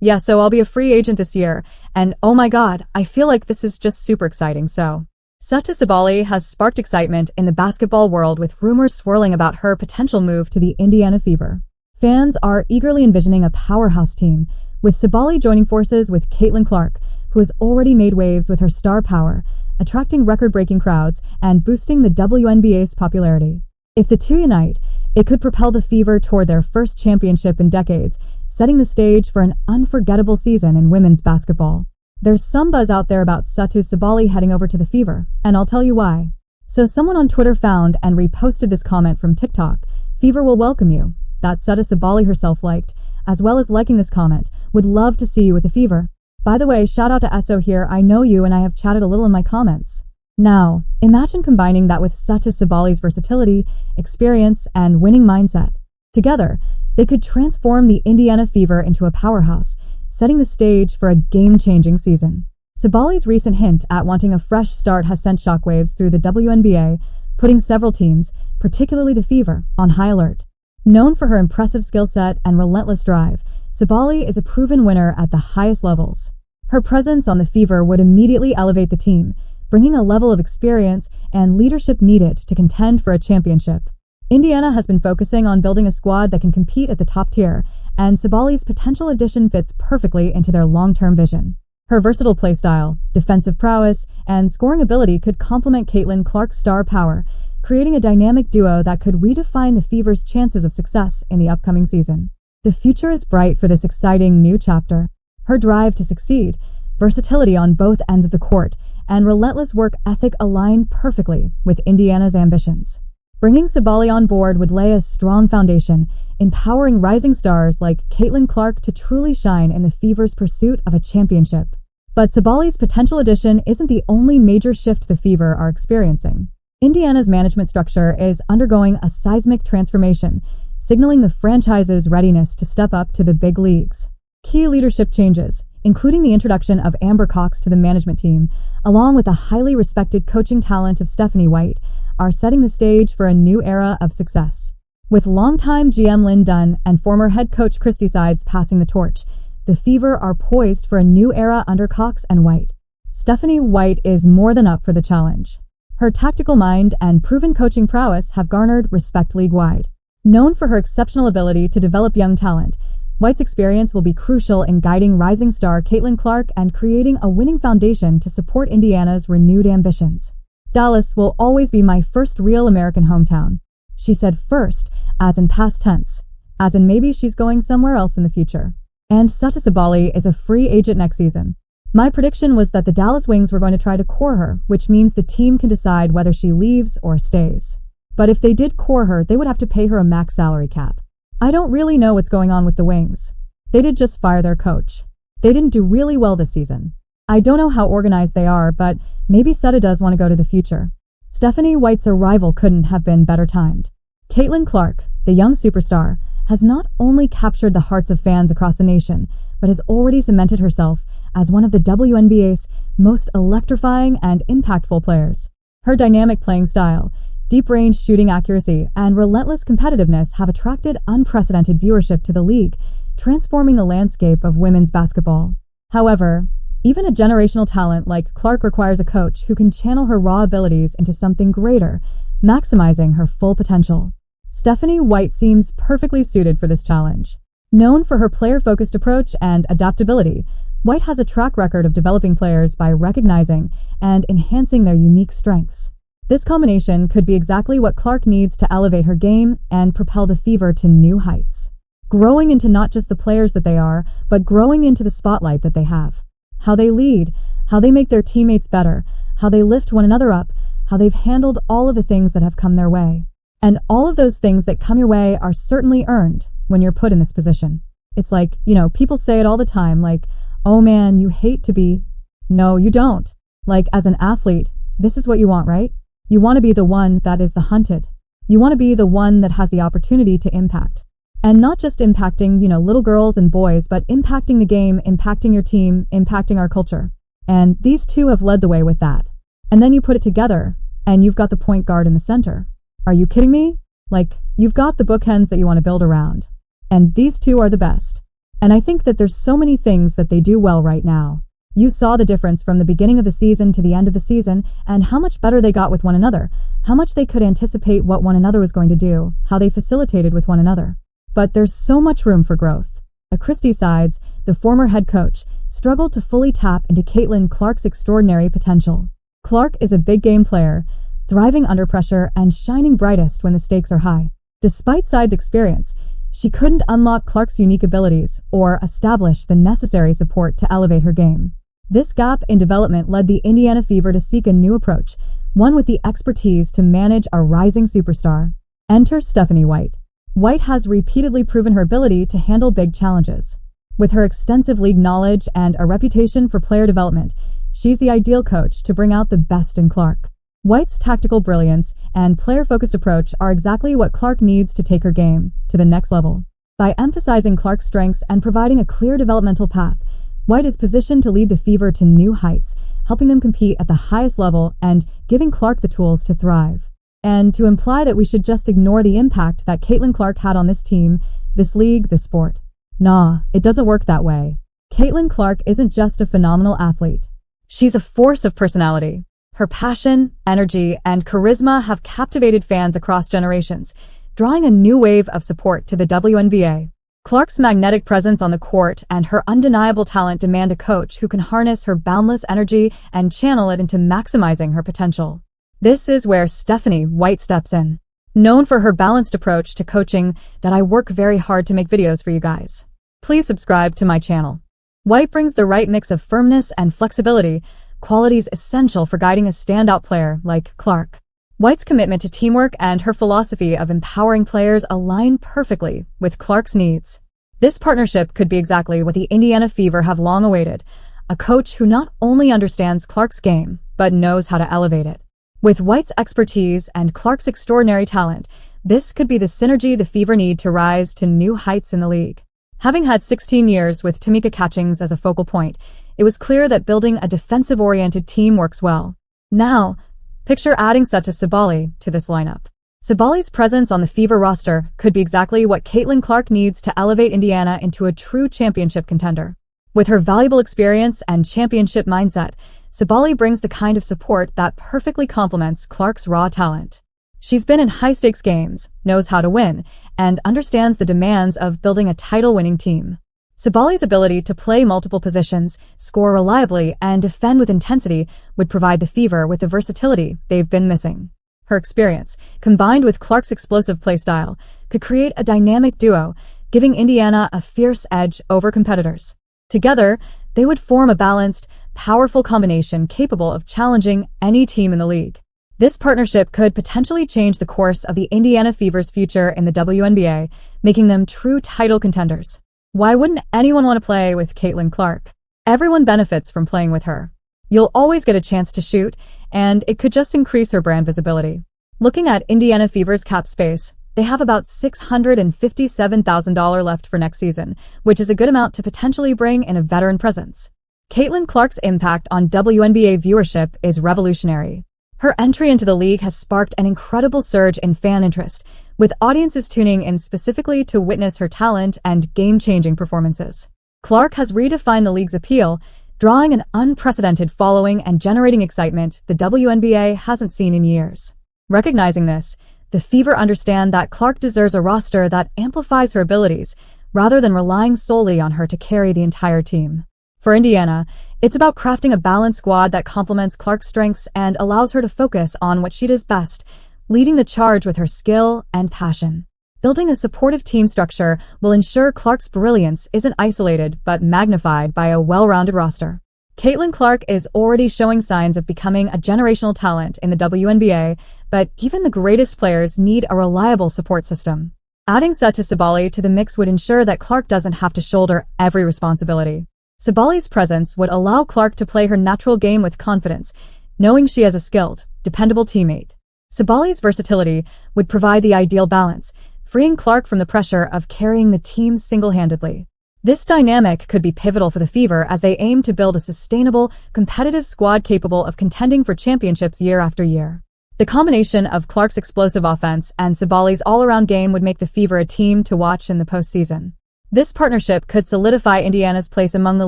Yeah, so I'll be a free agent this year, and oh my god, I feel like this is just super exciting, so. Satou Sabally has sparked excitement in the basketball world with rumors swirling about her potential move to the Indiana Fever. Fans are eagerly envisioning a powerhouse team, with Sabally joining forces with Caitlin Clark, who has already made waves with her star power, attracting record-breaking crowds and boosting the WNBA's popularity. If the two unite, it could propel the Fever toward their first championship in decades, setting the stage for an unforgettable season in women's basketball. There's some buzz out there about Satou Sabally heading over to the Fever, and I'll tell you why. So someone on Twitter found and reposted this comment from TikTok. "Fever will welcome you," that Satou Sabally herself liked, as well as liking this comment. "Would love to see you with the Fever." By the way, shout out to SO here, I know you and I have chatted a little in my comments. Now, imagine combining that with Satou Sabally's versatility, experience, and winning mindset. Together, they could transform the Indiana Fever into a powerhouse, setting the stage for a game-changing season. Sabally's recent hint at wanting a fresh start has sent shockwaves through the WNBA, putting several teams, particularly the Fever, on high alert. Known for her impressive skill set and relentless drive, Sabally is a proven winner at the highest levels. Her presence on the Fever would immediately elevate the team, bringing a level of experience and leadership needed to contend for a championship. Indiana has been focusing on building a squad that can compete at the top tier, and Sabally's potential addition fits perfectly into their long-term vision. Her versatile playstyle, defensive prowess, and scoring ability could complement Caitlin Clark's star power, creating a dynamic duo that could redefine the Fever's chances of success in the upcoming season. The future is bright for this exciting new chapter. Her drive to succeed, versatility on both ends of the court, and relentless work ethic align perfectly with Indiana's ambitions. Bringing Sabally on board would lay a strong foundation, empowering rising stars like Caitlin Clark to truly shine in the Fever's pursuit of a championship. But Sabally's potential addition isn't the only major shift the Fever are experiencing. Indiana's management structure is undergoing a seismic transformation, signaling the franchise's readiness to step up to the big leagues. Key leadership changes, including the introduction of Amber Cox to the management team, along with the highly respected coaching talent of Stephanie White, are setting the stage for a new era of success. With longtime GM Lynn Dunn and former head coach Christy Sides passing the torch, the Fever are poised for a new era under Cox and White. Stephanie White is more than up for the challenge. Her tactical mind and proven coaching prowess have garnered respect league-wide. Known for her exceptional ability to develop young talent, White's experience will be crucial in guiding rising star Caitlin Clark and creating a winning foundation to support Indiana's renewed ambitions. "Dallas will always be my first real American hometown," she said, first, as in past tense, as in maybe she's going somewhere else in the future. And Satou Sabally is a free agent next season. "My prediction was that the Dallas Wings were going to try to core her, which means the team can decide whether she leaves or stays. But if they did core her, they would have to pay her a max salary cap. I don't really know what's going on with the Wings. They did just fire their coach. They didn't do really well this season. I don't know how organized they are, but maybe Satou does want to go to the future." Stephanie White's arrival couldn't have been better timed. Caitlin Clark, the young superstar, has not only captured the hearts of fans across the nation, but has already cemented herself as one of the WNBA's most electrifying and impactful players. Her dynamic playing style, deep-range shooting accuracy, and relentless competitiveness have attracted unprecedented viewership to the league, transforming the landscape of women's basketball. However, even a generational talent like Clark requires a coach who can channel her raw abilities into something greater, maximizing her full potential. Stephanie White seems perfectly suited for this challenge. Known for her player-focused approach and adaptability, White has a track record of developing players by recognizing and enhancing their unique strengths. This combination could be exactly what Clark needs to elevate her game and propel the Fever to new heights. Growing into not just the players that they are, but growing into the spotlight that they have. How they lead, how they make their teammates better, how they lift one another up, how they've handled all of the things that have come their way. And all of those things that come your way are certainly earned when you're put in this position. It's like, people say it all the time, like, "Oh man, you hate to be..." No, you don't. Like, as an athlete, this is what you want, right? You want to be the one that is the hunted. You want to be the one that has the opportunity to impact. And not just impacting, little girls and boys, but impacting the game, impacting your team, impacting our culture. And these two have led the way with that. And then you put it together, and you've got the point guard in the center. Are you kidding me? Like, you've got the bookends that you want to build around. And these two are the best. And I think that there's so many things that they do well right now. You saw the difference from the beginning of the season to the end of the season and how much better they got with one another, how much they could anticipate what one another was going to do, how they facilitated with one another. But there's so much room for growth. Christie Sides, the former head coach, struggled to fully tap into Caitlin Clark's extraordinary potential. Clark is a big game player, thriving under pressure and shining brightest when the stakes are high. Despite Sides' experience, she couldn't unlock Clark's unique abilities or establish the necessary support to elevate her game. This gap in development led the Indiana Fever to seek a new approach, one with the expertise to manage a rising superstar. Enter Stephanie White. White has repeatedly proven her ability to handle big challenges. With her extensive league knowledge and a reputation for player development, she's the ideal coach to bring out the best in Clark. White's tactical brilliance and player-focused approach are exactly what Clark needs to take her game to the next level. By emphasizing Clark's strengths and providing a clear developmental path, White is positioned to lead the Fever to new heights, helping them compete at the highest level and giving Clark the tools to thrive. And to imply that we should just ignore the impact that Caitlin Clark had on this team, this league, this sport. Nah, it doesn't work that way. Caitlin Clark isn't just a phenomenal athlete. She's a force of personality. Her passion, energy, and charisma have captivated fans across generations, drawing a new wave of support to the WNBA. Clark's magnetic presence on the court and her undeniable talent demand a coach who can harness her boundless energy and channel it into maximizing her potential. This is where Stephanie White steps in. Known for her balanced approach to coaching, that I work very hard to make videos for you guys. Please subscribe to my channel. White brings the right mix of firmness and flexibility, qualities essential for guiding a standout player like Clark. White's commitment to teamwork and her philosophy of empowering players align perfectly with Clark's needs. This partnership could be exactly what the Indiana Fever have long awaited, a coach who not only understands Clark's game, but knows how to elevate it. With White's expertise and Clark's extraordinary talent, this could be the synergy the Fever need to rise to new heights in the league. Having had 16 years with Tamika Catchings as a focal point, it was clear that building a defensive-oriented team works well. Now, picture adding Satou Sabally to this lineup. Sabally's presence on the Fever roster could be exactly what Caitlin Clark needs to elevate Indiana into a true championship contender. With her valuable experience and championship mindset, Sabally brings the kind of support that perfectly complements Clark's raw talent. She's been in high-stakes games, knows how to win, and understands the demands of building a title-winning team. Sabally's ability to play multiple positions, score reliably, and defend with intensity would provide the Fever with the versatility they've been missing. Her experience, combined with Clark's explosive play style, could create a dynamic duo, giving Indiana a fierce edge over competitors. Together, they would form a balanced, powerful combination capable of challenging any team in the league. This partnership could potentially change the course of the Indiana Fever's future in the WNBA, making them true title contenders. Why wouldn't anyone want to play with Caitlin Clark? Everyone benefits from playing with her. You'll always get a chance to shoot, and it could just increase her brand visibility. Looking at Indiana Fever's cap space, they have about $657,000 left for next season, which is a good amount to potentially bring in a veteran presence. Caitlin Clark's impact on WNBA viewership is revolutionary. Her entry into the league has sparked an incredible surge in fan interest, with audiences tuning in specifically to witness her talent and game-changing performances. Clark has redefined the league's appeal, drawing an unprecedented following and generating excitement the WNBA hasn't seen in years. Recognizing this, the Fever understand that Clark deserves a roster that amplifies her abilities, rather than relying solely on her to carry the entire team. For Indiana, it's about crafting a balanced squad that complements Clark's strengths and allows her to focus on what she does best, leading the charge with her skill and passion. Building a supportive team structure will ensure Clark's brilliance isn't isolated but magnified by a well-rounded roster. Caitlin Clark is already showing signs of becoming a generational talent in the WNBA, but even the greatest players need a reliable support system. Adding Satou Sabally to the mix would ensure that Clark doesn't have to shoulder every responsibility. Sabally's presence would allow Clark to play her natural game with confidence, knowing she has a skilled, dependable teammate. Sabally's versatility would provide the ideal balance, freeing Clark from the pressure of carrying the team single-handedly. This dynamic could be pivotal for the Fever as they aim to build a sustainable, competitive squad capable of contending for championships year after year. The combination of Clark's explosive offense and Sabally's all-around game would make the Fever a team to watch in the postseason. This partnership could solidify Indiana's place among the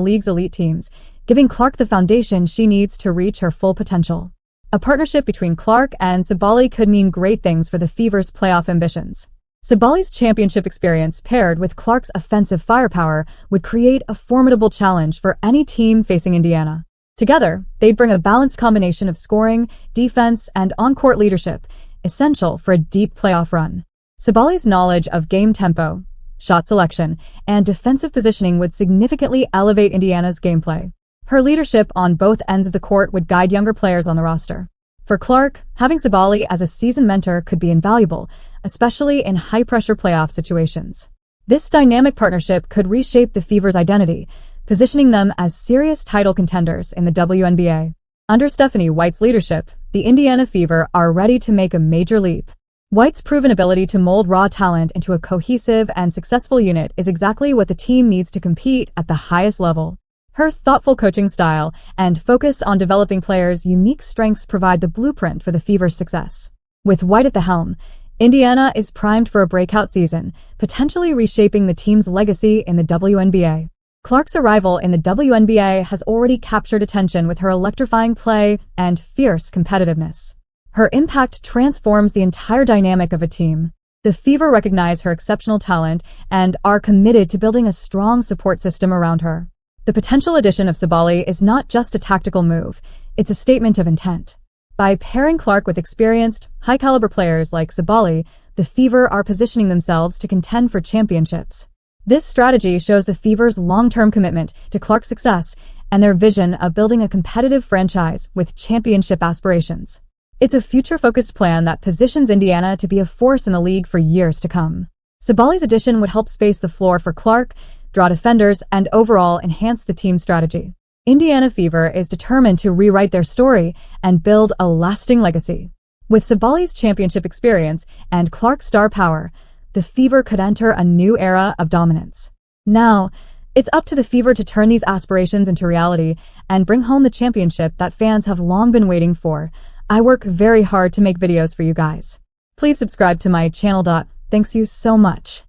league's elite teams, giving Clark the foundation she needs to reach her full potential. A partnership between Clark and Sabally could mean great things for the Fever's playoff ambitions. Sabally's championship experience paired with Clark's offensive firepower would create a formidable challenge for any team facing Indiana. Together, they'd bring a balanced combination of scoring, defense, and on-court leadership, essential for a deep playoff run. Sabally's knowledge of game tempo, shot selection, and defensive positioning would significantly elevate Indiana's gameplay. Her leadership on both ends of the court would guide younger players on the roster. For Clark, having Sabally as a seasoned mentor could be invaluable, especially in high-pressure playoff situations. This dynamic partnership could reshape the Fever's identity, positioning them as serious title contenders in the WNBA. Under Stephanie White's leadership, the Indiana Fever are ready to make a major leap. White's proven ability to mold raw talent into a cohesive and successful unit is exactly what the team needs to compete at the highest level. Her thoughtful coaching style and focus on developing players' unique strengths provide the blueprint for the Fever's success. With White at the helm, Indiana is primed for a breakout season, potentially reshaping the team's legacy in the WNBA. Clark's arrival in the WNBA has already captured attention with her electrifying play and fierce competitiveness. Her impact transforms the entire dynamic of a team. The Fever recognize her exceptional talent and are committed to building a strong support system around her. The potential addition of Sabally is not just a tactical move, it's a statement of intent. By pairing Clark with experienced, high-caliber players like Sabally, the Fever are positioning themselves to contend for championships. This strategy shows the Fever's long-term commitment to Clark's success and their vision of building a competitive franchise with championship aspirations. It's a future-focused plan that positions Indiana to be a force in the league for years to come. Sabally's addition would help space the floor for Clark, draw defenders, and overall enhance the team's strategy. Indiana Fever is determined to rewrite their story and build a lasting legacy. With Sabally's championship experience and Clark's star power, the Fever could enter a new era of dominance. Now, it's up to the Fever to turn these aspirations into reality and bring home the championship that fans have long been waiting for. I work very hard to make videos for you guys. Please subscribe to my channel. Thanks you so much.